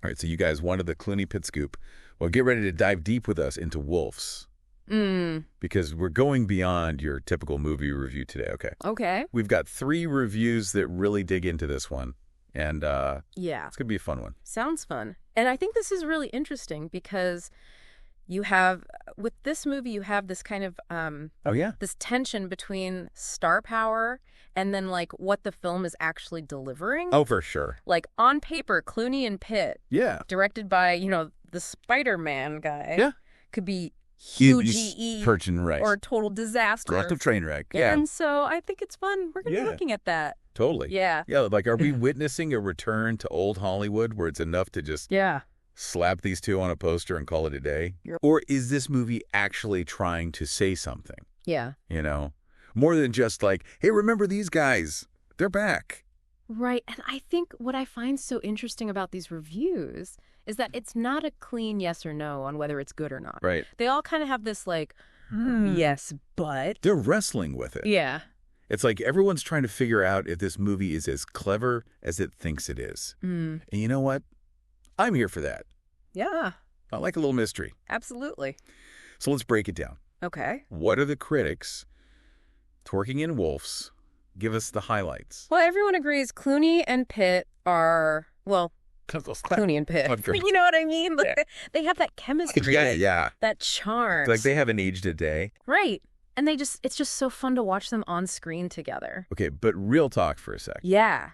All right, so you guys wanted the Clooney Pitt scoop. Well, get ready to dive deep with us into Wolves. Because we're going beyond your typical movie review today, okay? Okay. We've got 3 reviews that really dig into this one, and Yeah. it's going to be a fun one. Sounds fun. And I think this is really interesting because you have, with this movie, you have this kind of, Oh, yeah? this tension between star power and then, like, what the film is actually delivering. Oh, for sure. Like, on paper, Clooney and Pitt, Yeah. directed by, you know, the Spider-Man guy, Yeah. could be huge Perchin, right. or a total disaster. Collective train wreck. Yeah. And so I think it's fun. We're going to be looking at that. Totally. Yeah. Yeah, like, are we witnessing a return to old Hollywood where it's enough to just slap these two on a poster and call it a day? Or is this movie actually trying to say something? Yeah. You know? More than just like, hey, remember these guys? They're back. Right. And I think what I find so interesting about these reviews is that it's not a clean yes or no on whether it's good or not. Right. They all kind of have this like, yes, but. They're wrestling with it. Yeah. It's like everyone's trying to figure out if this movie is as clever as it thinks it is. And you know what? I'm here for that. Yeah. I like a little mystery. Absolutely. So let's break it down. Okay. What are the critics twerking in Wolves? Give us the highlights. Well, everyone agrees Clooney and Pitt are, well, Clooney and Pitt. You know what I mean? Like, they have that chemistry. Yeah. That charm. Like they haven't aged a day. Right. And it's just so fun to watch them on screen together. Okay, but real talk for a sec. Yeah.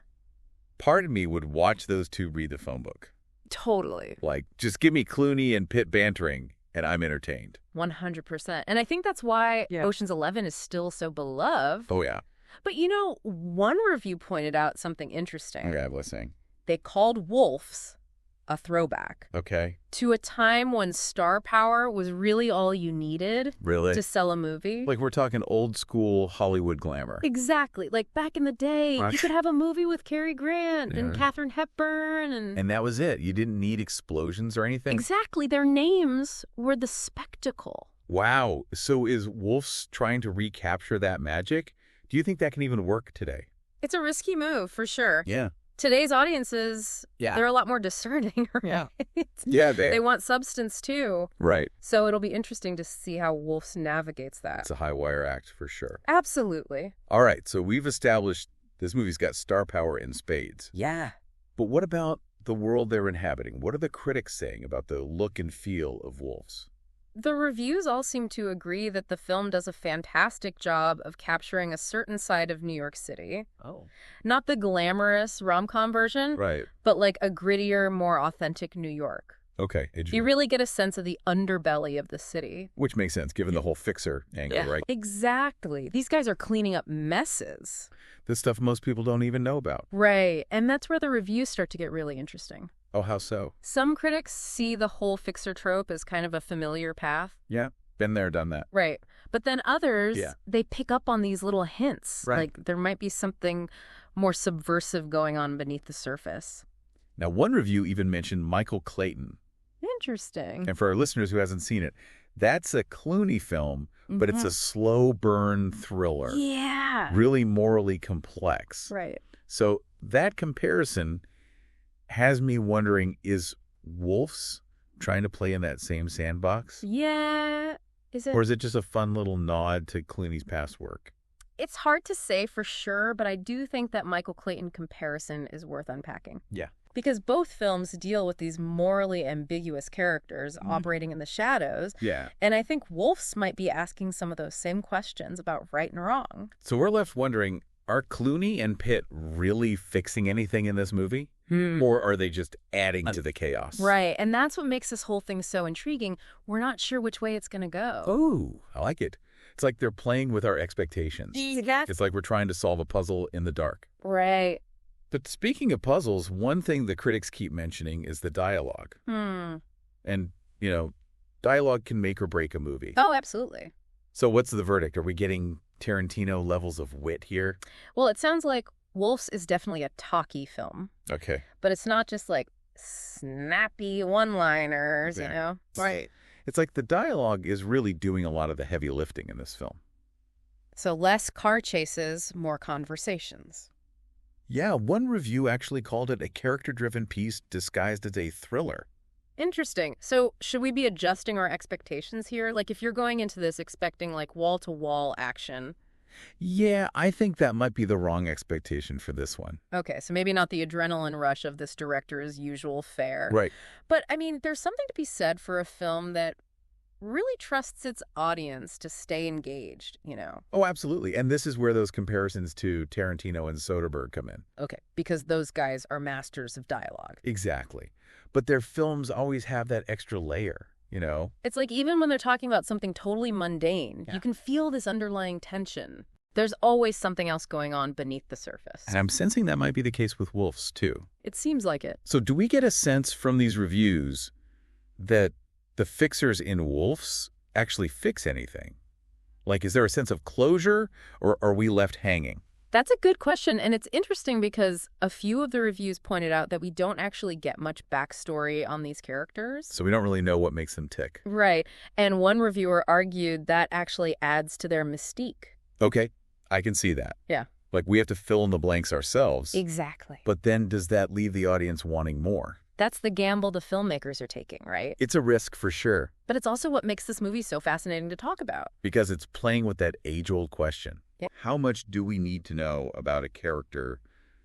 Part of me would watch those two read the phone book. Totally. Like, just give me Clooney and Pitt bantering, and I'm entertained. 100%. And I think that's why Ocean's 11 is still so beloved. Oh, yeah. But, you know, one review pointed out something interesting. Okay, I'm listening. They called Wolves a throwback. Okay. To a time when star power was really all you needed Really? to sell a movie. Like we're talking old school Hollywood glamour. Exactly. Like back in the day, you could have a movie with Cary Grant and Katharine Hepburn. And that was it. You didn't need explosions or anything? Exactly. Their names were the spectacle. Wow. So is Wolves trying to recapture that magic? Do you think that can even work today? It's a risky move, for sure. Yeah. Today's audiences, they're a lot more discerning, right? Yeah, they want substance, too. Right. So it'll be interesting to see how Wolves navigates that. It's a high wire act, for sure. Absolutely. All right, so we've established this movie's got star power in spades. Yeah. But what about the world they're inhabiting? What are the critics saying about the look and feel of Wolves? The reviews all seem to agree that the film does a fantastic job of capturing a certain side of New York City. Oh. Not the glamorous rom-com version, right, but like a grittier, more authentic New York. Okay. You really get a sense of the underbelly of the city. Which makes sense, given the whole fixer angle, right? Exactly. These guys are cleaning up messes. This stuff most people don't even know about. Right. And that's where the reviews start to get really interesting. Oh, how so? Some critics see the whole fixer trope as kind of a familiar path. Yeah, been there, done that. Right. But then others, they pick up on these little hints. Right. Like there might be something more subversive going on beneath the surface. Now, one review even mentioned Michael Clayton. Interesting. And for our listeners who hasn't seen it, that's a Clooney film, but it's a slow burn thriller. Yeah. Really morally complex. Right. So that comparison has me wondering, is Wolves trying to play in that same sandbox? Yeah. Is it? Or is it just a fun little nod to Clooney's past work? It's hard to say for sure, but I do think that Michael Clayton comparison is worth unpacking. Yeah. Because both films deal with these morally ambiguous characters operating in the shadows. Yeah. And I think Wolves might be asking some of those same questions about right and wrong. So we're left wondering, are Clooney and Pitt really fixing anything in this movie? Or are they just adding to the chaos? Right. And that's what makes this whole thing so intriguing. We're not sure which way it's going to go. Oh, I like it. It's like they're playing with our expectations. Exactly. It's like we're trying to solve a puzzle in the dark. Right. But speaking of puzzles, one thing the critics keep mentioning is the dialogue. And, you know, dialogue can make or break a movie. Oh, absolutely. So what's the verdict? Are we getting Tarantino levels of wit here? Well, it sounds like Wolves is definitely a talky film. Okay. But it's not just like snappy one-liners, you know? Right. It's like the dialogue is really doing a lot of the heavy lifting in this film. So less car chases, more conversations. Yeah, one review actually called it a character-driven piece disguised as a thriller. Interesting. So should we be adjusting our expectations here? Like if you're going into this expecting like wall-to-wall action. Yeah, I think that might be the wrong expectation for this one. Okay, so maybe not the adrenaline rush of this director's usual fare. Right. But, I mean, there's something to be said for a film that really trusts its audience to stay engaged, you know? Oh, absolutely. And this is where those comparisons to Tarantino and Soderbergh come in. Okay, because those guys are masters of dialogue. Exactly. But their films always have that extra layer, you know? It's like even when they're talking about something totally mundane, you can feel this underlying tension. There's always something else going on beneath the surface. And I'm sensing that might be the case with Wolves, too. It seems like it. So do we get a sense from these reviews that the fixers in Wolves actually fix anything? Like, is there a sense of closure, or are we left hanging? That's a good question, and it's interesting because a few of the reviews pointed out that we don't actually get much backstory on these characters. So we don't really know what makes them tick. Right, and one reviewer argued that actually adds to their mystique. Okay, I can see that. Yeah. Like, we have to fill in the blanks ourselves. Exactly. But then does that leave the audience wanting more? That's the gamble the filmmakers are taking, right? It's a risk for sure. But it's also what makes this movie so fascinating to talk about. Because it's playing with that age-old question. Yeah. How much do we need to know about a character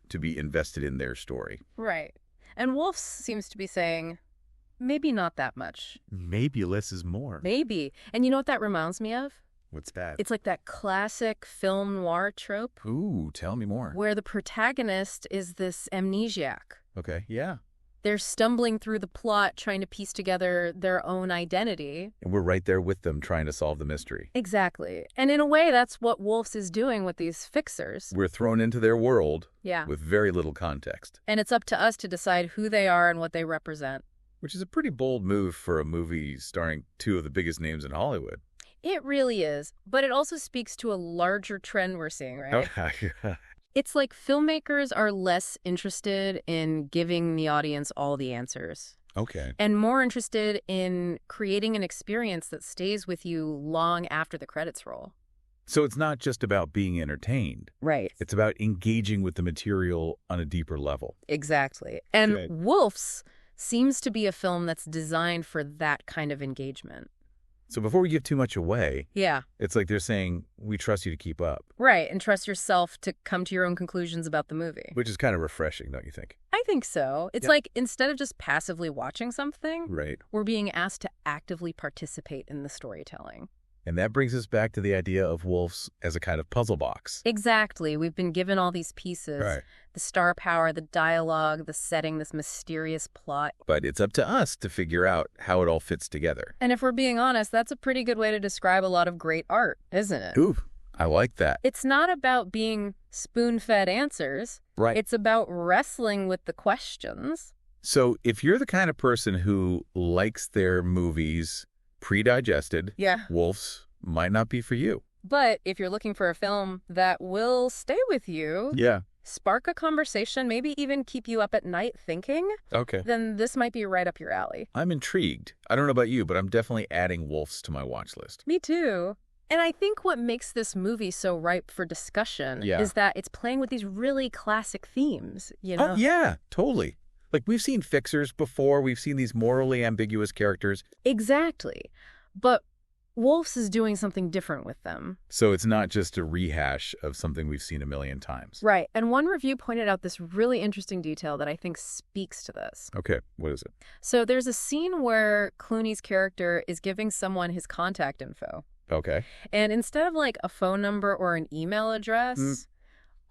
to be invested in their story? Right. And Wolf seems to be saying, maybe not that much. Maybe less is more. Maybe. And you know what that reminds me of? What's that? It's like that classic film noir trope. Ooh, tell me more. Where the protagonist is this amnesiac. Okay, yeah. They're stumbling through the plot, trying to piece together their own identity. And we're right there with them trying to solve the mystery. Exactly. And in a way, that's what Wolf's is doing with these fixers. We're thrown into their world with very little context. And it's up to us to decide who they are and what they represent. Which is a pretty bold move for a movie starring two of the biggest names in Hollywood. It really is. But it also speaks to a larger trend we're seeing, right? It's like filmmakers are less interested in giving the audience all the answers. Okay. And more interested in creating an experience that stays with you long after the credits roll. So it's not just about being entertained. Right. It's about engaging with the material on a deeper level. Exactly. And Wolf's seems to be a film that's designed for that kind of engagement. So before we give too much away, yeah, it's like they're saying, we trust you to keep up. Right, and trust yourself to come to your own conclusions about the movie. Which is kind of refreshing, don't you think? I think so. It's like instead of just passively watching something, we're being asked to actively participate in the storytelling. And that brings us back to the idea of Wolves as a kind of puzzle box. Exactly. We've been given all these pieces. Right. The star power, the dialogue, the setting, this mysterious plot. But it's up to us to figure out how it all fits together. And if we're being honest, that's a pretty good way to describe a lot of great art, isn't it? Ooh, I like that. It's not about being spoon-fed answers. Right. It's about wrestling with the questions. So if you're the kind of person who likes their movies pre-digested, Wolves might not be for you. But if you're looking for a film that will stay with you, spark a conversation, maybe even keep you up at night thinking, then this might be right up your alley. I'm intrigued. I don't know about you, but I'm definitely adding Wolves to my watch list. Me too. And I think what makes this movie so ripe for discussion is that it's playing with these really classic themes, you know? Oh, yeah, totally. Like, we've seen fixers before. We've seen these morally ambiguous characters. Exactly. But Wolf's is doing something different with them. So it's not just a rehash of something we've seen a million times. Right. And one review pointed out this really interesting detail that I think speaks to this. Okay. What is it? So there's a scene where Clooney's character is giving someone his contact info. Okay. And instead of like a phone number or an email address,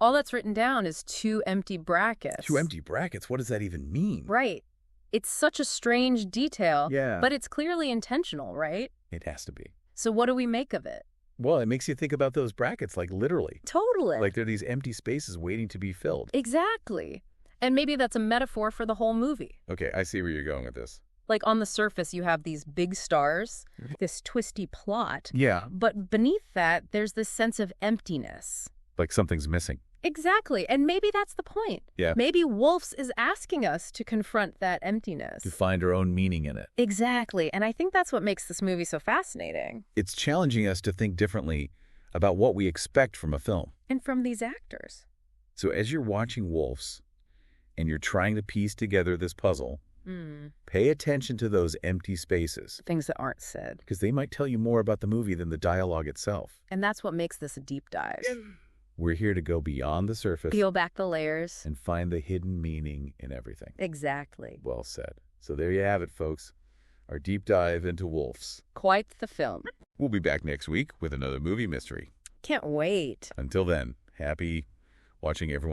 all that's written down is 2 empty brackets. 2 empty brackets? What does that even mean? Right. It's such a strange detail. Yeah. But it's clearly intentional, right? It has to be. So what do we make of it? Well, it makes you think about those brackets, like literally. Totally. Like they're these empty spaces waiting to be filled. Exactly. And maybe that's a metaphor for the whole movie. Okay, I see where you're going with this. Like on the surface, you have these big stars, this twisty plot. Yeah. But beneath that, there's this sense of emptiness. Like something's missing. Exactly. And maybe that's the point. Yeah. Maybe Wolf's is asking us to confront that emptiness. To find our own meaning in it. Exactly. And I think that's what makes this movie so fascinating. It's challenging us to think differently about what we expect from a film. And from these actors. So as you're watching Wolves and you're trying to piece together this puzzle, pay attention to those empty spaces. Things that aren't said. Because they might tell you more about the movie than the dialogue itself. And that's what makes this a deep dive. We're here to go beyond the surface. Peel back the layers. And find the hidden meaning in everything. Exactly. Well said. So there you have it, folks. Our deep dive into Wolves. Quite the film. We'll be back next week with another movie mystery. Can't wait. Until then, happy watching everyone.